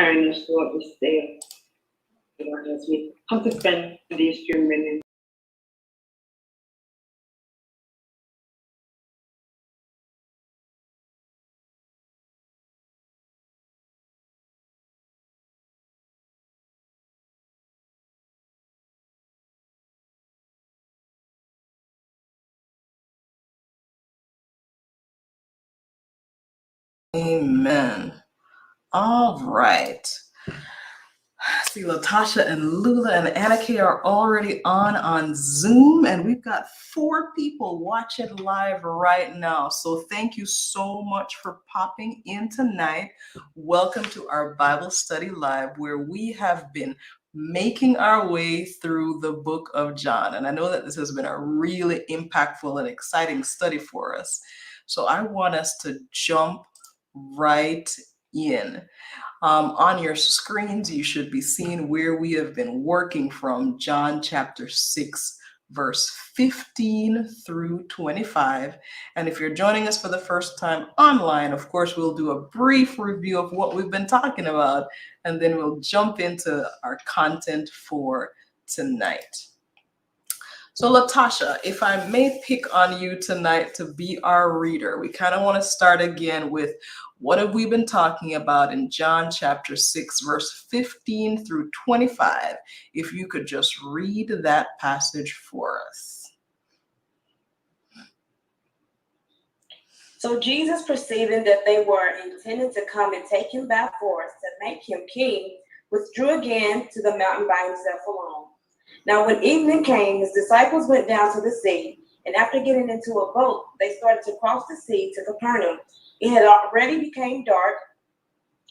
carrying us throughout this day, Lord, as we come to spend these few minutes. Amen. All right. See, Latasha and Lula and Annika are already on Zoom, and we've got 4 people watching live right now. So thank you so much for popping in tonight. Welcome to our Bible Study Live, where we have been making our way through the book of John. And I know that this has been a really impactful and exciting study for us. So I want us to jump right in. On your screens, you should be seeing where we have been working from John chapter 6, verse 15 through 25. And if you're joining us for the first time online, of course, we'll do a brief review of what we've been talking about, and then we'll jump into our content for tonight. So Latasha, if I may pick on you tonight to be our reader, we kind of want to start again with what have we been talking about in John chapter 6, verse 15 through 25. If you could just read that passage for us. So Jesus, perceiving that they were intending to come and take him by force to make him king, withdrew again to the mountain by himself alone. Now when evening came, his disciples went down to the sea, and after getting into a boat, they started to cross the sea to Capernaum. It had already become dark,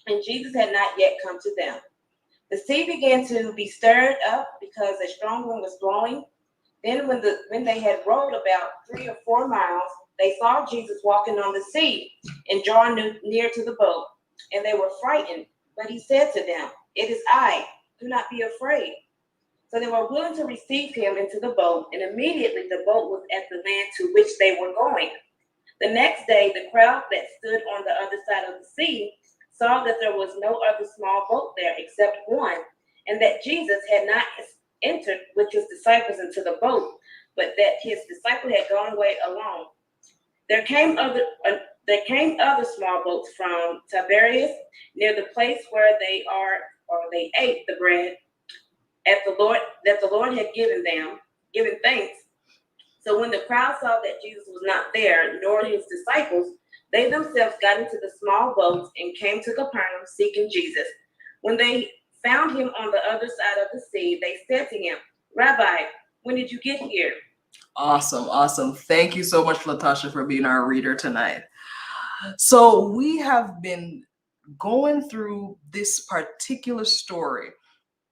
and Jesus had not yet come to them. The sea began to be stirred up because a strong wind was blowing. Then when they had rowed about 3 or 4 miles, they saw Jesus walking on the sea and drawing near to the boat, and they were frightened. But he said to them, "It is I, do not be afraid." So they were willing to receive him into the boat, and immediately the boat was at the land to which they were going. The next day, the crowd that stood on the other side of the sea saw that there was no other small boat there except one, and that Jesus had not entered with his disciples into the boat, but that his disciple had gone away alone. There came other small boats from Tiberias, near the place where they ate the bread that the Lord had given thanks. So when the crowd saw that Jesus was not there, nor his disciples, they themselves got into the small boats and came to Capernaum seeking Jesus. When they found him on the other side of the sea, they said to him, "Rabbi, when did you get here?" Awesome. Thank you so much, Latasha, for being our reader tonight. So we have been going through this particular story,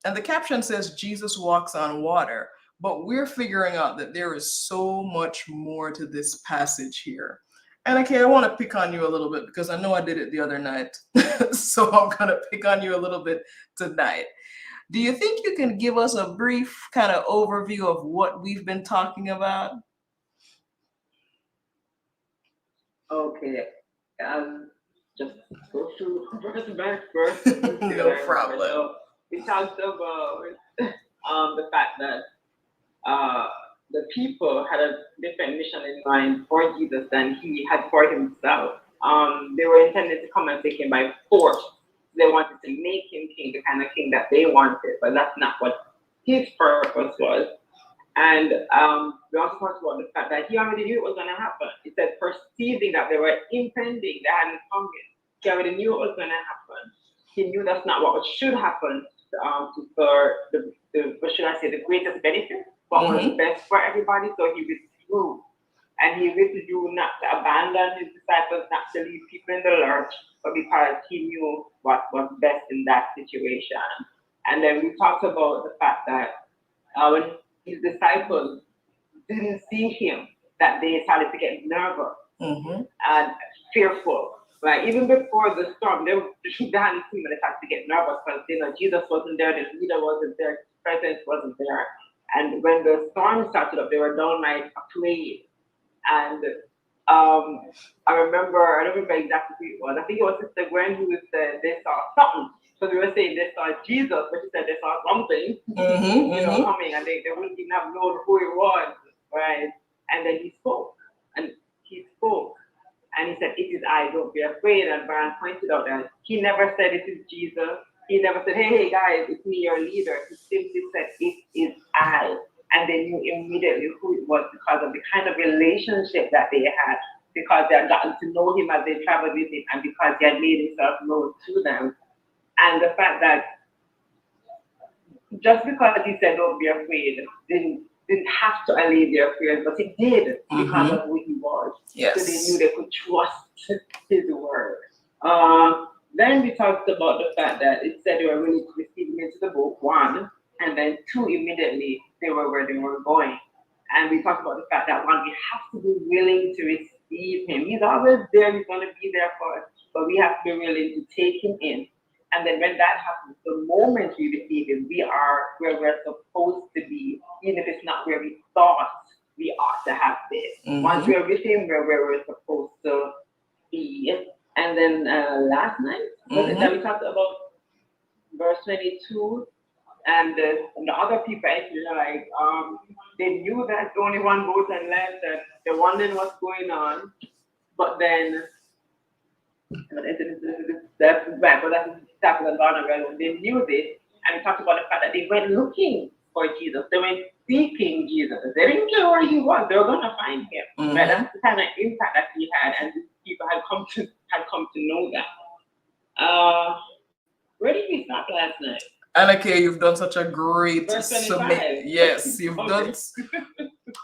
and the caption says Jesus walks on water, but we're figuring out that there is so much more to this passage here. And okay, I want to pick on you a little bit because I know I did it the other night. So I'm going to pick on you a little bit tonight. Do you think you can give us a brief kind of overview of what we've been talking about? Okay. Just go through verse by verse. No problem. So we talked about the fact that the people had a different mission in mind for Jesus than he had for himself. They were intended to come and take him by force. They wanted to make him king, the kind of king that they wanted, but that's not what his purpose was. And we also talked about the fact that he already knew it was going to happen. He said, perceiving that they were impending, they hadn't come yet. He already knew it was going to happen. He knew that's not what should happen for what should I say, the greatest benefit, what was best for everybody. So he withdrew. And he withdrew not to abandon his disciples, not to leave people in the lurch, but because he knew what was best in that situation. And then we talked about the fact that when his disciples didn't see him, that they started to get nervous and fearful. Right? Even before the storm, they hadn't seen him and they started to get nervous because Jesus wasn't there, the leader wasn't there, his presence wasn't there. And when the storm started up, they were downright afraid. And I don't remember exactly who it was. I think it was Sister Gwen who said they saw something. Because we were saying they saw Jesus, but she said they saw something, coming, and they wouldn't even have known who it was, right? And then he spoke, and he spoke, and he said, "It is I, don't be afraid." And Brian pointed out that he never said it is Jesus. He never said, hey guys, it's me, your leader. He simply said, "It is I." And they knew immediately who it was because of the kind of relationship that they had, because they had gotten to know him as they traveled with him, and because he had made himself known to them. And the fact that just because he said, "Don't be afraid," didn't have to allay their fears, but it did because of who he was. Yes. So they knew they could trust his word. Then we talked about the fact that it said they were willing to receive him into the boat, one, and then two, immediately they were where they were going. And we talked about the fact that one, we have to be willing to receive him. He's always there, he's going to be there for us, but we have to be willing to take him in. And then when that happens, the moment we receive him, we are where we're supposed to be, even if it's not where we thought we ought to have been. Once we're with him, we're where we're supposed to be. And then last night, was it that we talked about verse 22? And the other people actually like, they knew that only one boat had left, that they're wondering what's going on. But then, that's the Garden, they knew this, and we talked about the fact that they went looking for Jesus. They went seeking Jesus. They didn't care where he was. They were going to find him. Right? That's the kind of impact that he had, and people had come to know that. Where did we stop last night? Anake, you've done such a great submit. Yes, you've done.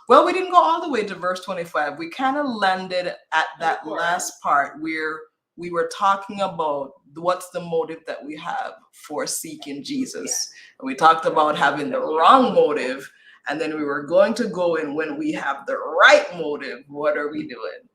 Well, we didn't go all the way to verse 25. We kind of landed at that last part where we were talking about what's the motive that we have for seeking Jesus. And we talked about having the wrong motive, and then we were going to go in when we have the right motive. What are we doing?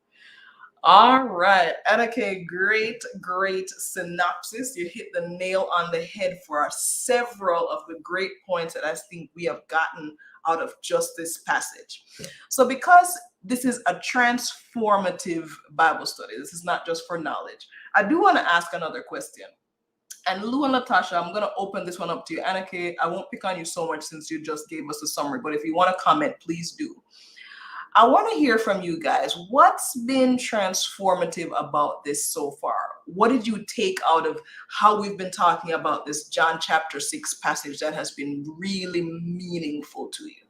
All right, Anake, great synopsis. You hit the nail on the head for several of the great points that I think we have gotten out of just this passage. So because this is a transformative Bible study, this is not just for knowledge, I do want to ask another question. And Lou and Natasha, I'm going to open this one up to you. Anake, I won't pick on you so much since you just gave us a summary, but if you want to comment, please do. I want to hear from you guys. What's been transformative about this so far? What did you take out of how we've been talking about this John chapter 6 passage that has been really meaningful to you?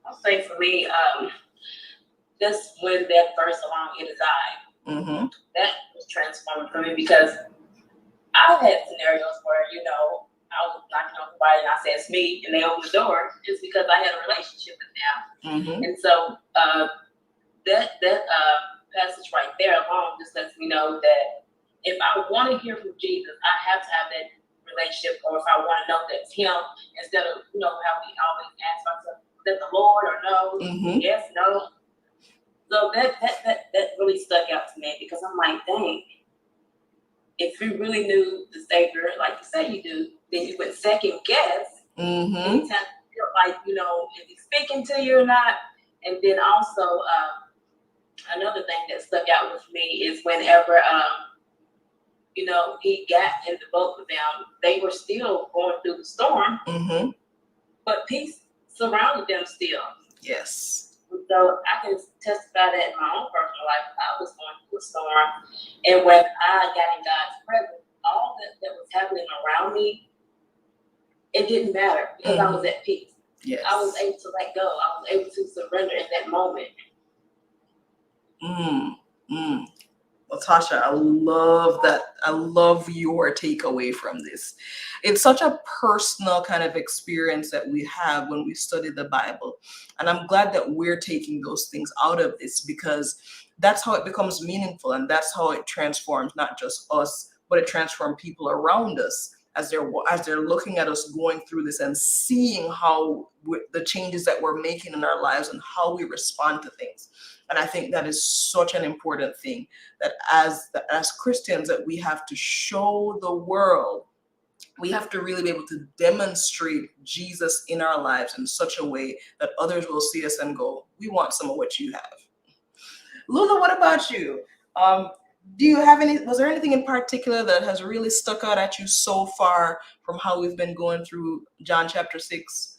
I'll say for me, just when that first song, "It Is I," that was transformative for me, because I've had scenarios where, I was knocking on somebody and I said, "It's me," and they opened the door just because I had a relationship with them. And so that passage right there alone just lets me know that if I want to hear from Jesus, I have to have that relationship, or if I want to know that it's him, instead of, how we always ask ourselves, "Is that the Lord?" or "No, yes, no." So that really stuck out to me, because I'm like, dang, if you really knew the Savior like you say you do, then you would second guess anytime you feel like, is he speaking to you or not? And then also, another thing that stuck out with me is whenever, he got in the boat with them, they were still going through the storm, but peace surrounded them still. Yes. So I can testify that in my own personal life. I was going through a storm, and when I got in God's presence, all that was happening around me, it didn't matter, because I was at peace. Yes. I was able to let go. I was able to surrender in that moment. Natasha, I love that. I love your takeaway from this. It's such a personal kind of experience that we have when we study the Bible. And I'm glad that we're taking those things out of this, because that's how it becomes meaningful, and that's how it transforms not just us, but it transforms people around us as they're looking at us going through this and seeing how the changes that we're making in our lives and how we respond to things. And I think that is such an important thing, that as Christians, that we have to show the world, we have to really be able to demonstrate Jesus in our lives in such a way that others will see us and go, "We want some of what you have." Lula, what about you? do you have was there anything in particular that has really stuck out at you so far from how we've been going through John chapter 6?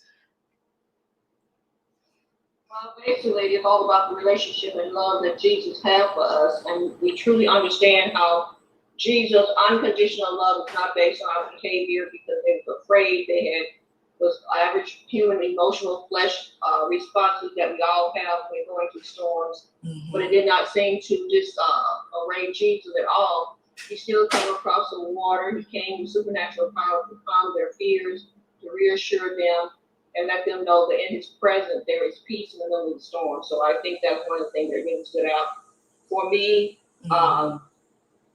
Well, basically, it's all about the relationship and love that Jesus had for us, and we truly understand how Jesus' unconditional love is not based on our behavior because they were afraid. They had those average human emotional flesh responses that we all have when we're going through storms. Mm-hmm. But it did not seem to just arrange Jesus at all. He still came across the water. He came with supernatural power to calm their fears, to reassure them, and let them know that in his presence there is peace in the middle of the storm. So I think that's one of the things that really stood out for me.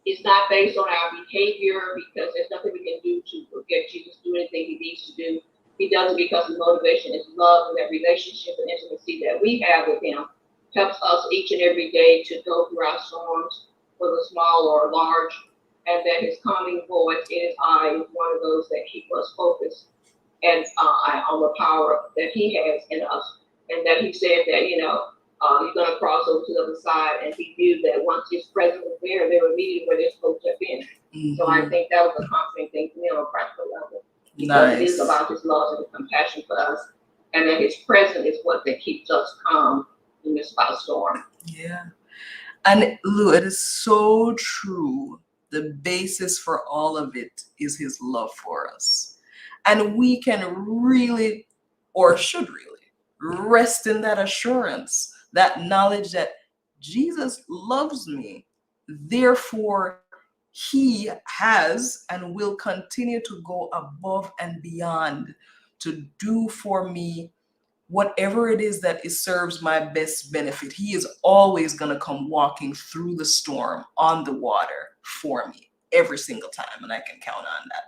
It's not based on our behavior because there's nothing we can do to get Jesus to do anything he needs to do. He does it because the motivation is love, and that relationship and intimacy that we have with him helps us each and every day to go through our storms, whether small or large, and that his calming voice in his eye is one of those that keep us focused and on the power that he has in us, and that he said that, he's going to cross over to the other side, and he knew that once his presence was there, they were meeting where they're supposed to have been. Mm-hmm. So I think that was a comforting thing for me on a practical level. Because it is about his love and his compassion for us, and that his presence is what that keeps us calm in this storm. Yeah. And Lou, it is so true. The basis for all of it is his love for us. And we can really, or should really, rest in that assurance, that knowledge that Jesus loves me. Therefore, he has and will continue to go above and beyond to do for me whatever it is that it serves my best benefit. He is always going to come walking through the storm on the water for me every single time, and I can count on that.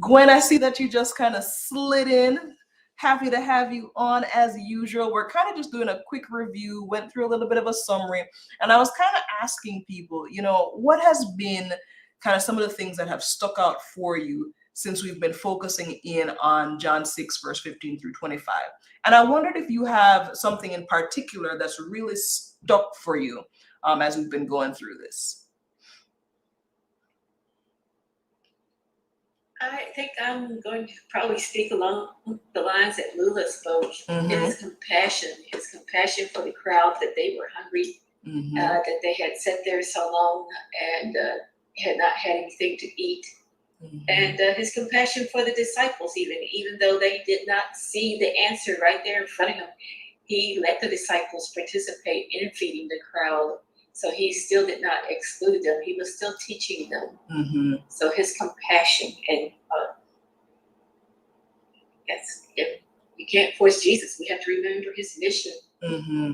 Gwen, I see that you just kind of slid in. Happy to have you on as usual. We're kind of just doing a quick review, went through a little bit of a summary, and I was kind of asking people, what has been kind of some of the things that have stuck out for you since we've been focusing in on John 6, verse 15 through 25. And I wondered if you have something in particular that's really stuck for you as we've been going through this. I think I'm going to probably speak along the lines that Lula spoke. Mm-hmm. His compassion for the crowd, that they were hungry, Mm-hmm. That they had sat there so long and had not had anything to eat. Mm-hmm. And his compassion for the disciples, even though they did not see the answer right there in front of him, he let the disciples participate in feeding the crowd. So he still did not exclude them. He was still teaching them. Mm-hmm. So his compassion, and we can't force Jesus. We have to remember his mission. Mm-hmm.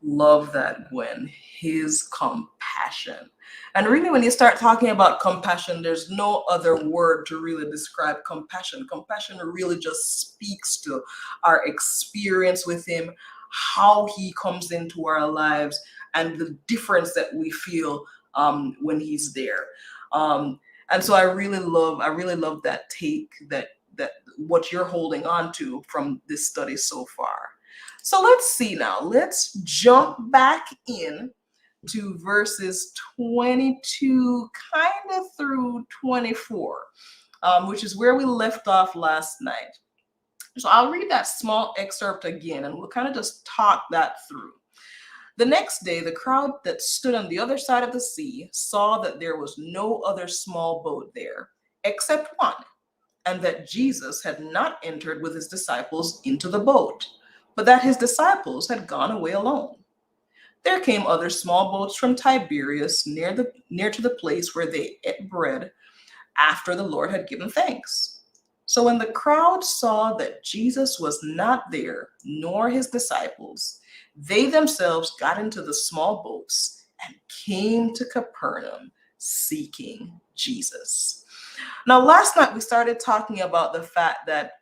Love that, Gwen. His compassion. And really, when you start talking about compassion, there's no other word to really describe compassion. Compassion really just speaks to our experience with him, how he comes into our lives, and the difference that we feel when he's there. And so I really love that take, that what you're holding on to from this study so far. So let's see now. Let's jump back in to verses 22 kind of through 24, which is where we left off last night. So I'll read that small excerpt again, and we'll kind of just talk that through. The next day, the crowd that stood on the other side of the sea saw that there was no other small boat there except one, and that Jesus had not entered with his disciples into the boat, but that his disciples had gone away alone. There came other small boats from Tiberias near to the place where they ate bread after the Lord had given thanks. So when the crowd saw that Jesus was not there, nor his disciples, they themselves got into the small boats and came to Capernaum seeking Jesus. Now, last night we started talking about the fact that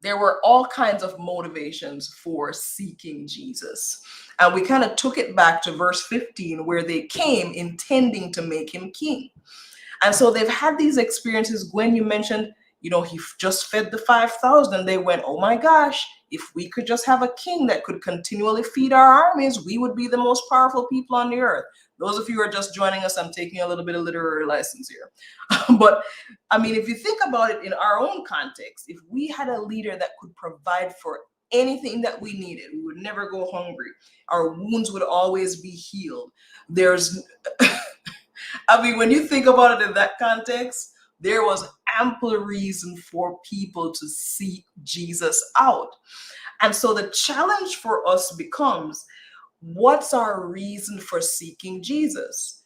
there were all kinds of motivations for seeking Jesus. And we kind of took it back to verse 15, where they came intending to make him king. And so they've had these experiences. Gwen, you mentioned, he just fed the 5,000. They went, oh my gosh, if we could just have a king that could continually feed our armies, we would be the most powerful people on the earth. Those of you who are just joining us, I'm taking a little bit of literary license here. But I mean, if you think about it in our own context, if we had a leader that could provide for anything that we needed, we would never go hungry. Our wounds would always be healed. There's, I mean, when you think about it in that context, there was ample reason for people to seek Jesus out. And so the challenge for us becomes, what's our reason for seeking Jesus?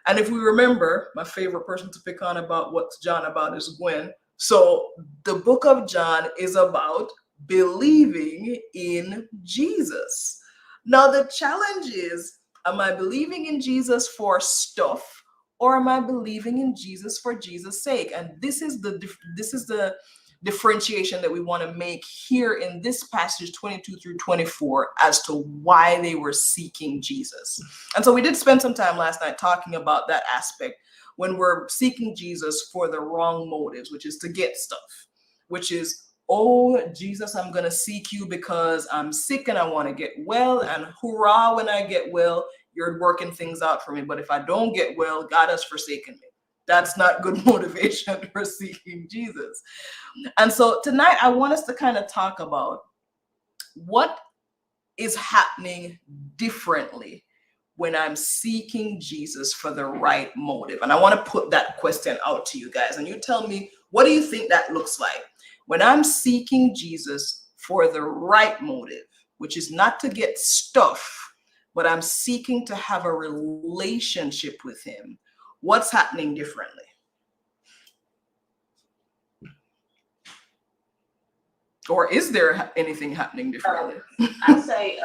And if we remember, my favorite person to pick on about what's John about is Gwen. So the book of John is about believing in Jesus. Now the challenge is, am I believing in Jesus for stuff, or am I believing in Jesus for Jesus' sake? And this is the differentiation that we want to make here in this passage 22 through 24 as to why they were seeking Jesus. And so we did spend some time last night talking about that aspect, when we're seeking Jesus for the wrong motives, which is to get stuff, which is, oh, Jesus, I'm going to seek you because I'm sick and I want to get well, and hurrah, when I get well, you're working things out for me. But if I don't get well, God has forsaken me. That's not good motivation for seeking Jesus. And so tonight I want us to kind of talk about what is happening differently when I'm seeking Jesus for the right motive. And I want to put that question out to you guys, and you tell me, what do you think that looks like? When I'm seeking Jesus for the right motive, which is not to get stuff, but I'm seeking to have a relationship with him, what's happening differently? Or is there anything happening differently? I'll say,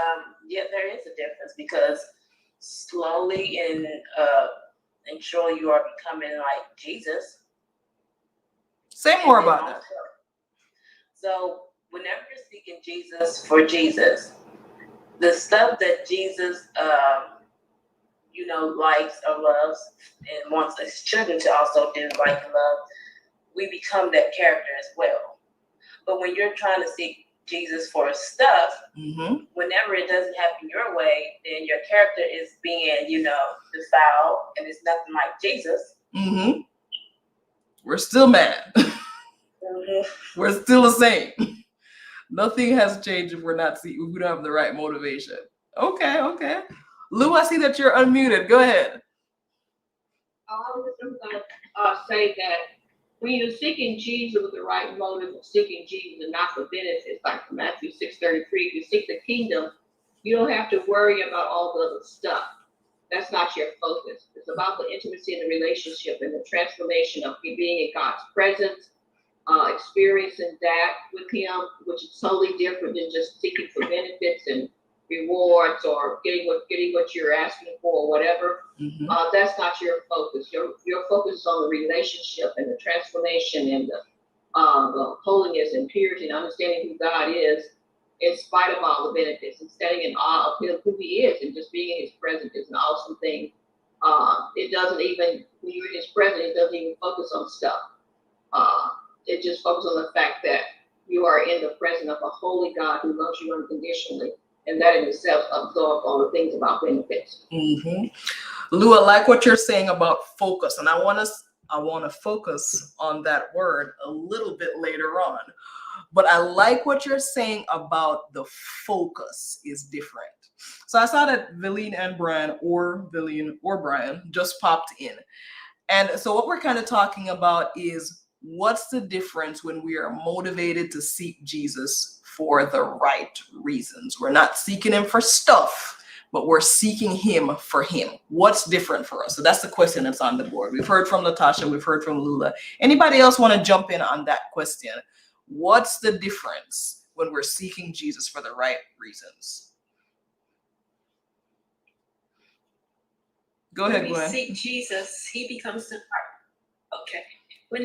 yeah, there is a difference, because slowly and surely you are becoming like Jesus. Say more about that. So whenever you're seeking Jesus for Jesus, the stuff that Jesus, likes or loves and wants his children to also do, like and love, we become that character as well. But when you're trying to seek Jesus for stuff, whenever it doesn't happen your way, then your character is being, defiled, and it's nothing like Jesus. We're still mad. We're still the same. Nothing has changed if we don't have the right motivation. Okay. Lou, I see that you're unmuted. Go ahead. I was just going to say that when you're seeking Jesus with the right motive of seeking Jesus and not for benefits, like Matthew 6:33, if you seek the kingdom, you don't have to worry about all the other stuff. That's not your focus. It's about the intimacy and the relationship and the transformation of being in God's presence, experiencing that with him, which is totally different than just seeking for benefits and rewards or getting what you're asking for or whatever. That's not your focus. Your focus is on the relationship and the transformation and the holiness and purity and understanding who God is, in spite of all the benefits, and standing in awe of him, who he is, and just being in his presence is an awesome thing. It doesn't even, when you're in his presence, it doesn't even focus on stuff. It just focuses on the fact that you are in the presence of a holy God who loves you unconditionally, and that in itself absorbs all the things about benefits. Lou, I like what you're saying about focus, and I want to focus on that word a little bit later on. But I like what you're saying about the focus is different. So I saw that Villeen and Brian, or Villeen or Brian, just popped in. And so what we're kind of talking about is, what's the difference when we are motivated to seek Jesus for the right reasons? We're not seeking him for stuff, but we're seeking him for him. What's different for us? So that's the question that's on the board. We've heard from Natasha, we've heard from Lula. Anybody else want to jump in on that question? What's the difference when we're seeking Jesus for the right reasons? Go ahead, Gwen. When we seek Jesus, he becomes the okay. When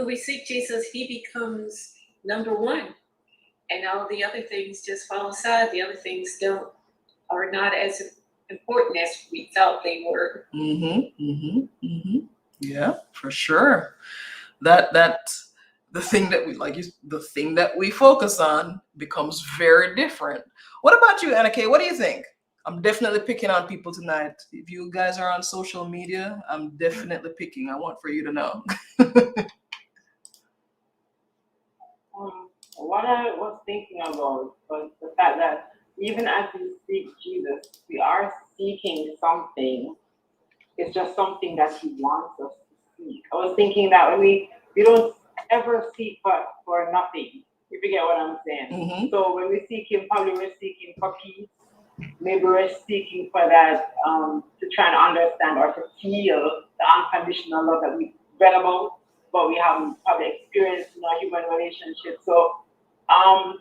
we seek Jesus, he becomes number one, and all the other things just fall aside. The other things are not as important as we thought they were. Yeah, for sure. That the thing that we focus on becomes very different. What about you, Anna Kay? What do you think? I'm definitely picking on people tonight. If you guys are on social media, I'm definitely picking. I want for you to know. What I was thinking about was the fact that even as we seek Jesus, we are seeking something. It's just something that He wants us to seek. I was thinking that when we don't ever seek for nothing. If you get what I'm saying. Mm-hmm. So when we seek Him, probably we're seeking for peace. Maybe we're seeking for that to try and understand or to feel the unconditional love that we read about, but we haven't probably experienced in our human relationship. So I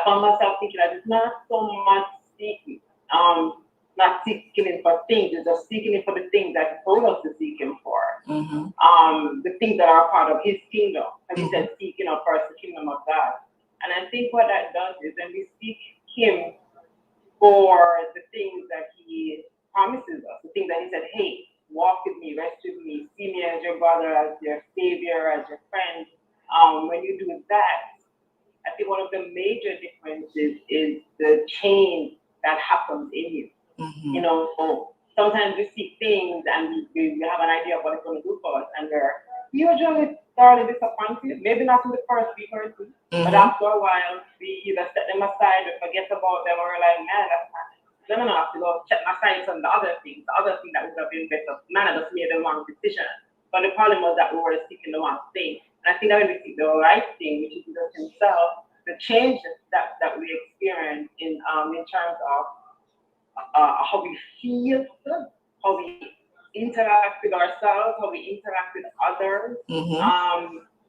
found myself thinking that it's not so much seeking, not seeking Him for things, it's just seeking Him for the things that He told us to seek Him for. Mm-hmm. The things that are part of His kingdom. As He Mm-hmm. said, seek, first the kingdom of God. And I think what that does is when we seek Him for the things that He promises us, the things that He said, hey, walk with me, rest with me, see me as your brother, as your savior, as your friend. When you do that, I think one of the major differences is the change that happens in you. Mm-hmm. So sometimes we see things and we have an idea of what it's going to do for us, and we're usually thoroughly disappointed. Maybe not in the first week or two, but after a while, we either set them aside or forget about them, or we're like, man, that's not. No, I have to go check my sights on the other thing that would have been better. Man, I just made the wrong decision. But the problem was that we were seeking the wrong thing. And I think that when we seek the right thing, which is Jesus Himself, the change that we experience in terms of how we feel, how we interact with ourselves, how we interact with others.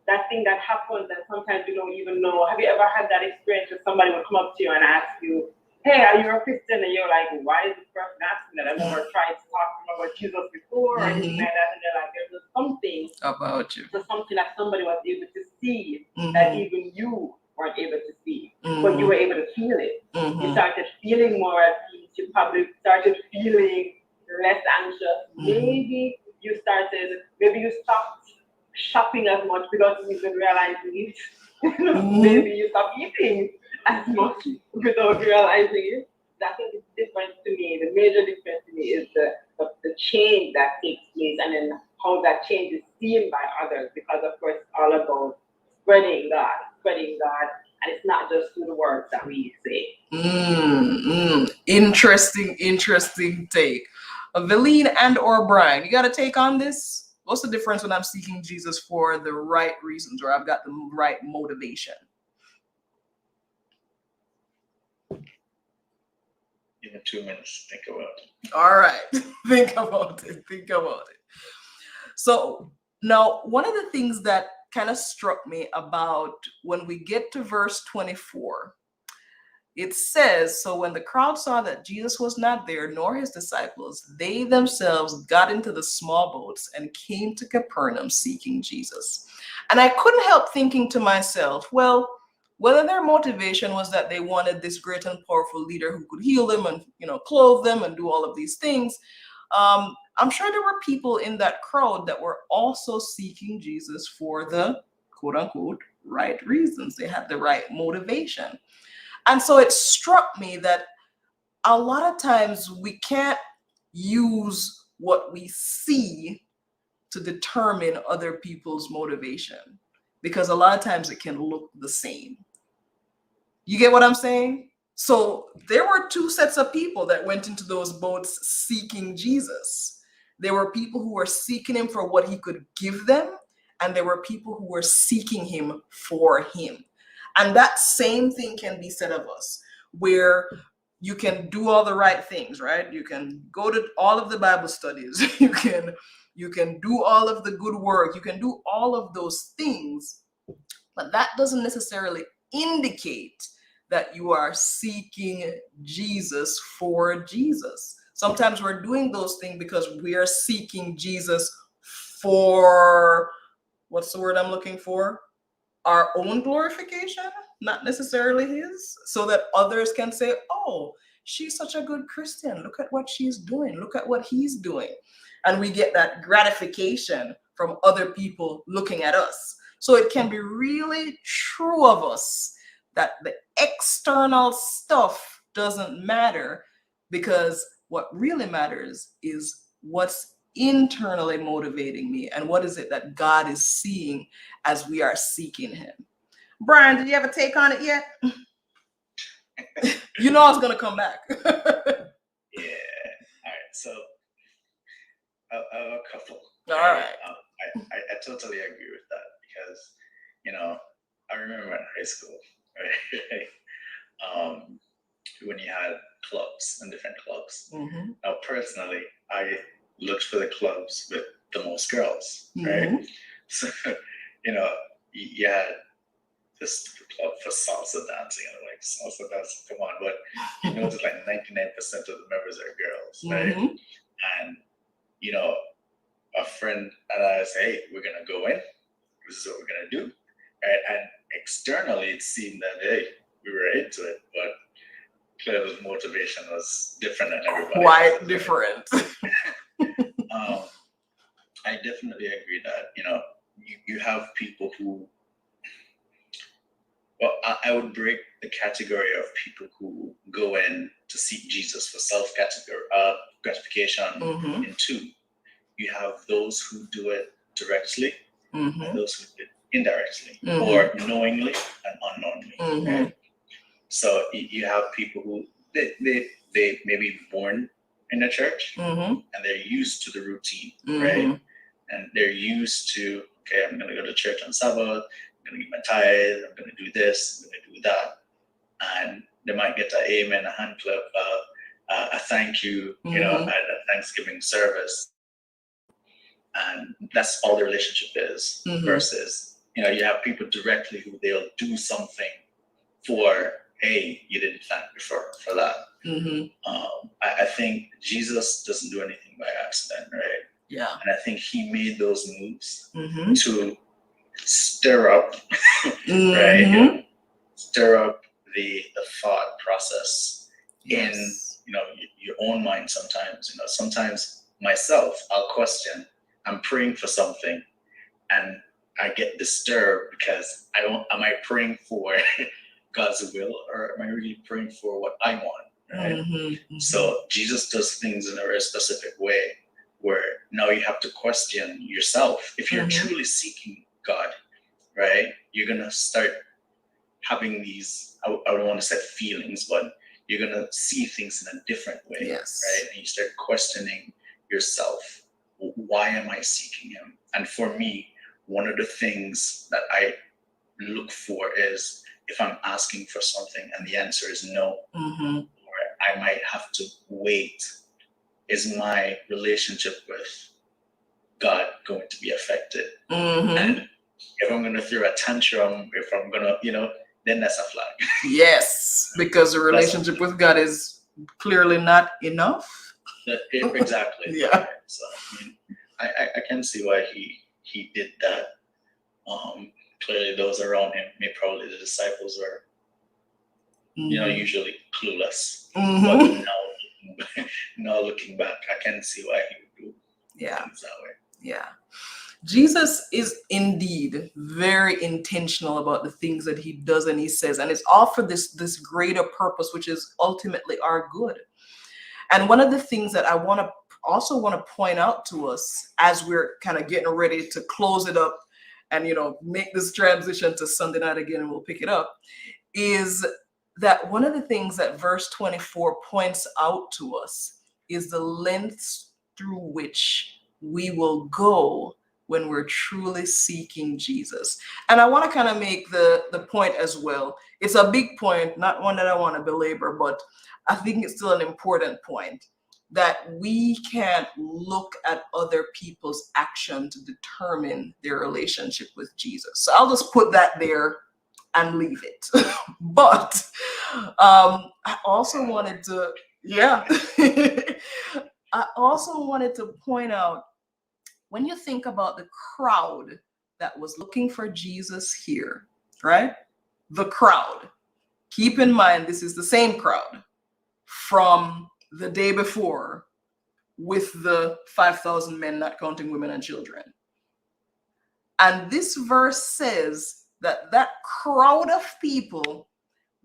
That thing that happens, and sometimes you don't even know. Have you ever had that experience where somebody will come up to you and ask you, hey, are you a Christian? And you're like, why is this person asking that? I've never tried to talk to them about Jesus before or anything like that. And they're like, there's just something about you. There's something that somebody was able to see that even you weren't able to see, but you were able to feel it. You started feeling more at peace. You probably started feeling less anxious. Maybe you stopped shopping as much without even realizing it. Maybe you stopped eating as much without realizing it. I think it's different to me. The major difference to me is the change that takes place, and then how that change is seen by others, because of course it's all about spreading God, and it's not just through the words that we say. Interesting take. Veline and or Brian, you got a take on this? What's the difference when I'm seeking Jesus for the right reasons, or I've got the right motivation? Give it 2 minutes. Think about it. All right. Think about it. So now, one of the things that kind of struck me about when we get to verse 24, it says, so when the crowd saw that Jesus was not there, nor his disciples, they themselves got into the small boats and came to Capernaum seeking Jesus. And I couldn't help thinking to myself, well, whether their motivation was that they wanted this great and powerful leader who could heal them and, clothe them and do all of these things, I'm sure there were people in that crowd that were also seeking Jesus for the quote unquote right reasons. They had the right motivation. And so it struck me that a lot of times we can't use what we see to determine other people's motivation, because a lot of times it can look the same. You get what I'm saying? So there were two sets of people that went into those boats seeking Jesus. There were people who were seeking him for what he could give them, and there were people who were seeking him for him. And that same thing can be said of us, where you can do all the right things, right? You can go to all of the Bible studies. You can do all of the good work. You can do all of those things, but that doesn't necessarily indicate that you are seeking Jesus for Jesus. Sometimes we're doing those things because we are seeking Jesus for, what's the word I'm looking for? Our own glorification, not necessarily his, so that others can say, oh, she's such a good Christian. Look at what she's doing. Look at what he's doing. And we get that gratification from other people looking at us. So it can be really true of us that the external stuff doesn't matter, because what really matters is what's internally motivating me and what is it that God is seeing as we are seeking him. Brian, did you have a take on it yet? You know I was going to come back. Yeah. All right. So a couple. All right. I totally agree with that because, you know, I remember in high school, right? When you had clubs and different clubs. Mm-hmm. Now, personally, I looked for the clubs with the most girls, right? Mm-hmm. So, you know, you had this club for salsa dancing, and I'm like, salsa dancing, come on. But you notice like 99% of the members are girls, right? Mm-hmm. And, you know, a friend and I say, hey, we're going to go in. This is what we're going to do. Right? And externally, it seemed that, hey, we were into it, but clearly the motivation was different than everybody. Quite else, different. Right? I definitely agree that, you know, you have people who, well, I would break the category of people who go in to seek Jesus for gratification Mm-hmm. in two. You have those who do it directly, Mm-hmm. and those who do it indirectly, Mm-hmm. or knowingly and unknowingly. Mm-hmm. Right? So you have people who they may be born in the church, Mm-hmm. and they're used to the routine, Mm-hmm. right? And they're used to, okay, I'm going to go to church on Sabbath, I'm going to give my tithe, I'm going to do this, I'm going to do that. And they might get an amen, a hand clap, a thank you, you know, Mm-hmm. at a Thanksgiving service. And that's all the relationship is. Mm-hmm. Versus, you know, you have people directly who they'll do something for, hey, you didn't thank me for that. Mm-hmm. I think Jesus doesn't do anything by accident, right? Yeah. And I think he made those moves Mm-hmm. to stir up, Mm-hmm. right? You know, stir up the thought process Yes. in, you know, your own mind sometimes. You know, sometimes myself, I'll question, I'm praying for something and I get disturbed because am I praying for God's will, or am I really praying for what I want, right? Mm-hmm. So Jesus does things in a very specific way where now you have to question yourself. If you're Mm-hmm. truly seeking God, right, you're going to start having these, I don't want to say feelings, but you're going to see things in a different way, Yes. right? And you start questioning yourself. Why am I seeking him? And for me, one of the things that I look for is if I'm asking for something and the answer is no, Mm-hmm. or I might have to wait, is my relationship with God going to be affected? Mm-hmm. And if I'm going to throw a tantrum, if I'm going to, you know, then that's a flag. Yes, because the relationship with God is clearly not enough. Exactly. Yeah. So I mean, I can see why he did that. Clearly those around him, maybe probably the disciples are, you know, usually clueless. Mm-hmm. But now looking back, I can see why he would do things that way. Yeah. Jesus is indeed very intentional about the things that he does and he says, and it's all for this greater purpose, which is ultimately our good. And one of the things that I want to point out to us as we're kind of getting ready to close it up and, you know, make this transition to Sunday night again, and we'll pick it up, is that one of the things that verse 24 points out to us is the lengths through which we will go when we're truly seeking Jesus. And I want to kind of make the point as well. It's a big point, not one that I want to belabor, but I think it's still an important point, that we can't look at other people's action to determine their relationship with Jesus. So I'll just put that there and leave it. But I also wanted to, I also wanted to point out, when you think about the crowd that was looking for Jesus here, right? The crowd. Keep in mind, this is the same crowd from the day before with the 5,000 men, not counting women and children. And this verse says that that crowd of people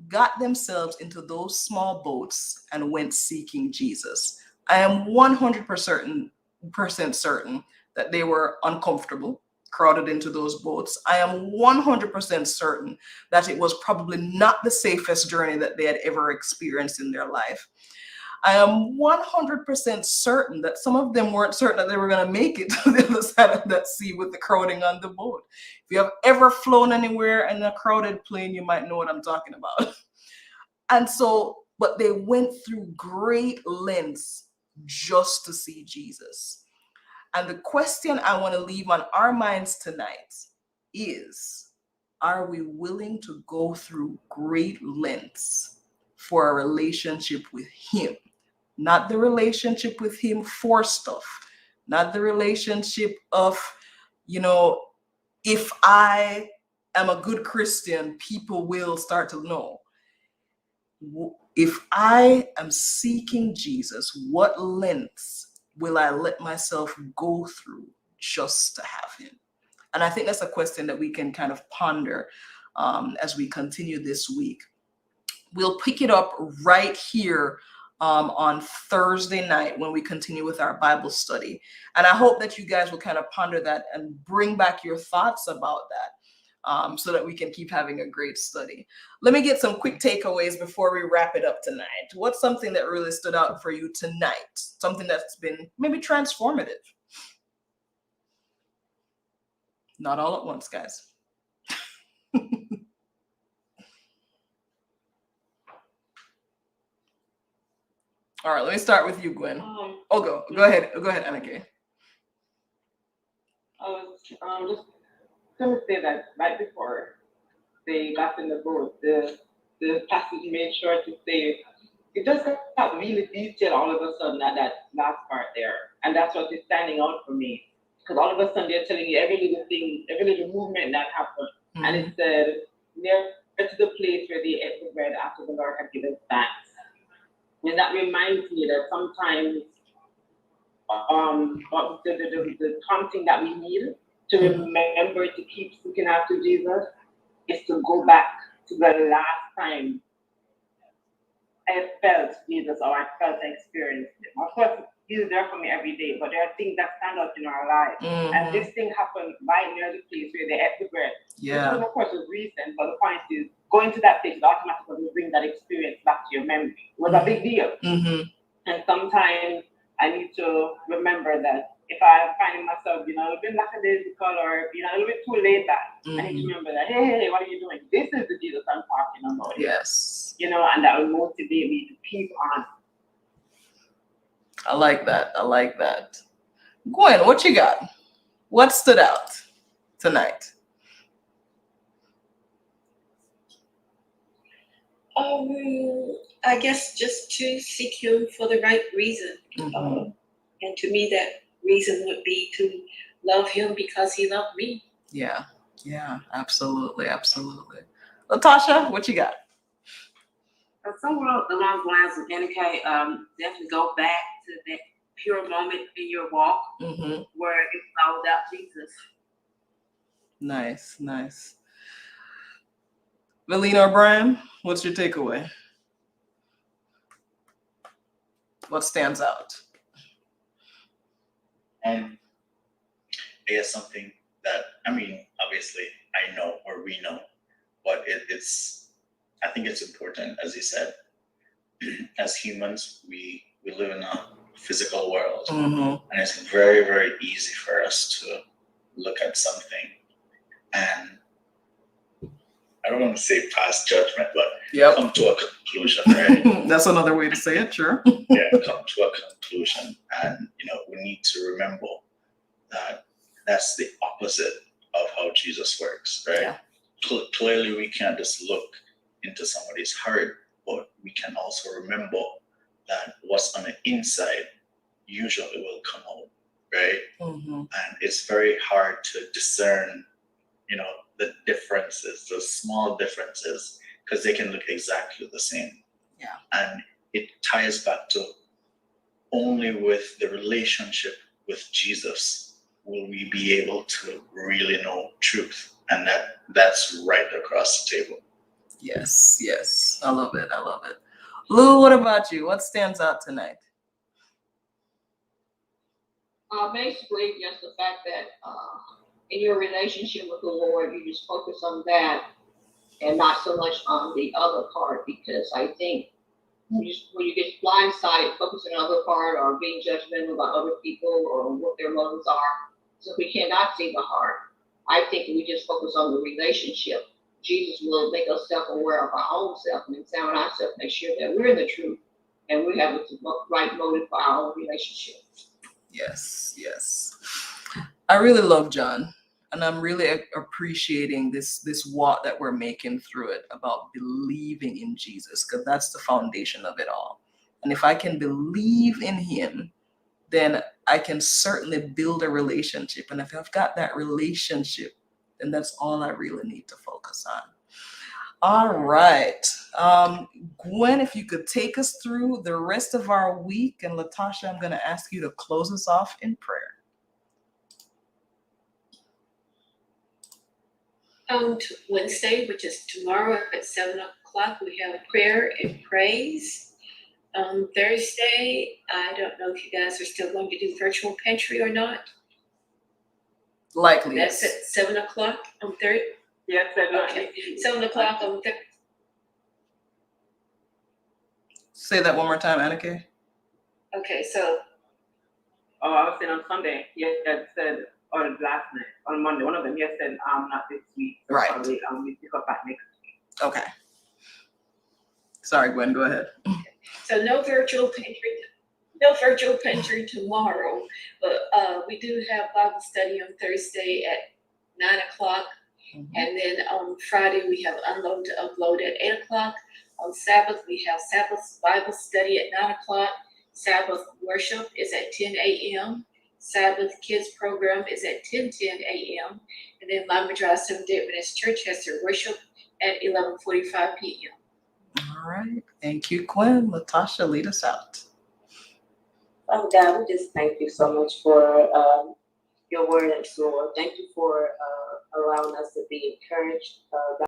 got themselves into those small boats and went seeking Jesus. I am 100% certain that they were uncomfortable, crowded into those boats. I am 100% certain that it was probably not the safest journey that they had ever experienced in their life. I am 100% certain that some of them weren't certain that they were going to make it to the other side of that sea with the crowding on the boat. If you have ever flown anywhere in a crowded plane, you might know what I'm talking about. And so, but they went through great lengths just to see Jesus. And the question I want to leave on our minds tonight is, are we willing to go through great lengths for a relationship with him? Not the relationship with him for stuff, not the relationship of, if I am a good Christian, people will start to know. If I am seeking Jesus, what lengths will I let myself go through just to have him? And I think that's a question that we can kind of ponder as we continue this week. We'll pick it up right here on Thursday night when we continue with our Bible study. And I hope that you guys will kind of ponder that and bring back your thoughts about that so that we can keep having a great study. Let me get some quick takeaways before we wrap it up tonight. What's something that really stood out for you tonight? Something that's been maybe transformative? Not all at once, guys. All right, let me start with you, Gwen. Go ahead, Annika. I was just gonna say that right before they got in the boat, the passage made sure to say it just got really detailed all of a sudden at that last part there, and that's what is standing out for me, because all of a sudden they're telling you every little thing, every little movement that happened, and it said near to the place where they ate the bread after the Lord had given thanks. And that reminds me that sometimes the prompting that we need to remember to keep seeking after Jesus is to go back to the last time I felt Jesus or I felt I experienced him. Of course, he's there for me every day, but there are things that stand out in our lives. And this thing happened right near the place where they ate the bread. Yeah. Which of course was recent, but the point is going to that place automatically will bring that experience back to your memory. It was a big deal. And sometimes I need to remember that if I'm finding myself, a little bit lackadaisical or being a little bit too laid back, I need to remember that, hey, what are you doing? This is the Jesus I'm talking about. Yes. And that will motivate me to keep on. I like that. Gwen, what you got? What stood out tonight? I guess just to seek him for the right reason. And to me, that reason would be to love him because he loved me. Yeah, absolutely. Latasha, what you got? Somewhere along the lines of NK, definitely go back to that pure moment in your walk where it's all about Jesus. Nice. Valina O'Brien, what's your takeaway? What stands out? I guess something that, obviously I know or we know, but I think it's important, as you said, as humans, we live in a physical world, and it's very, very easy for us to look at something and I don't want to say pass judgment, but come to a conclusion, right? That's another way to say it, sure. Come to a conclusion. And, we need to remember that that's the opposite of how Jesus works, right? Yeah. Clearly, we can't just look into somebody's heart, but we can also remember that what's on the inside usually will come out, right? And it's very hard to discern, the differences, the small differences, because they can look exactly the same. Yeah. And it ties back to only with the relationship with Jesus will we be able to really know truth. And that's right across the table. Yes, yes. I love it. I love it. Lou, what about you? What stands out tonight? Basically, just the fact that in your relationship with the Lord, you just focus on that and not so much on the other part, because I think when you get blindsided, focusing on the other part or being judgmental about other people or what their motives are, so we cannot see the heart. I think if we just focus on the relationship, Jesus will make us self-aware of our own self and examine ourselves, make sure that we're in the truth and we have the right motive for our own relationship. Yes, yes. I really love John, and I'm really appreciating this walk that we're making through it about believing in Jesus, because that's the foundation of it all. And if I can believe in him, then I can certainly build a relationship. And if I've got that relationship, then that's all I really need to focus on. All right. Gwen, if you could take us through the rest of our week, and Latasha, I'm going to ask you to close us off in prayer. Wednesday, which is tomorrow at 7 o'clock, we have prayer and praise. Thursday, I don't know if you guys are still going to do virtual pantry or not. Likely, That's yes. at 7 o'clock on Thursday. Yes, Okay, 7 o'clock on Thursday. Say that one more time, Annika. Okay, so Oh, I was saying on Sunday, he had said, or last night, on Monday, one of them, he had said, not this week. So Right. probably, we pick up back next week. Okay. Sorry, Gwen, go ahead. so no virtual pantry tomorrow, but we do have Bible study on Thursday at 9 o'clock. Mhm. And then on Friday, we have unload to upload at 8 o'clock. On Sabbath, we have Sabbath Bible study at 9 o'clock. Sabbath worship is at 10 a.m. Sabbath kids program is at 10:10 a.m. And then Lima Drive Seventh-day Adventist Church has their worship at 11:45 p.m. All right. Thank you, Gwen. Latasha, lead us out. Father God, we just thank you so much for your word and Lord. Thank you for allowing us to be encouraged by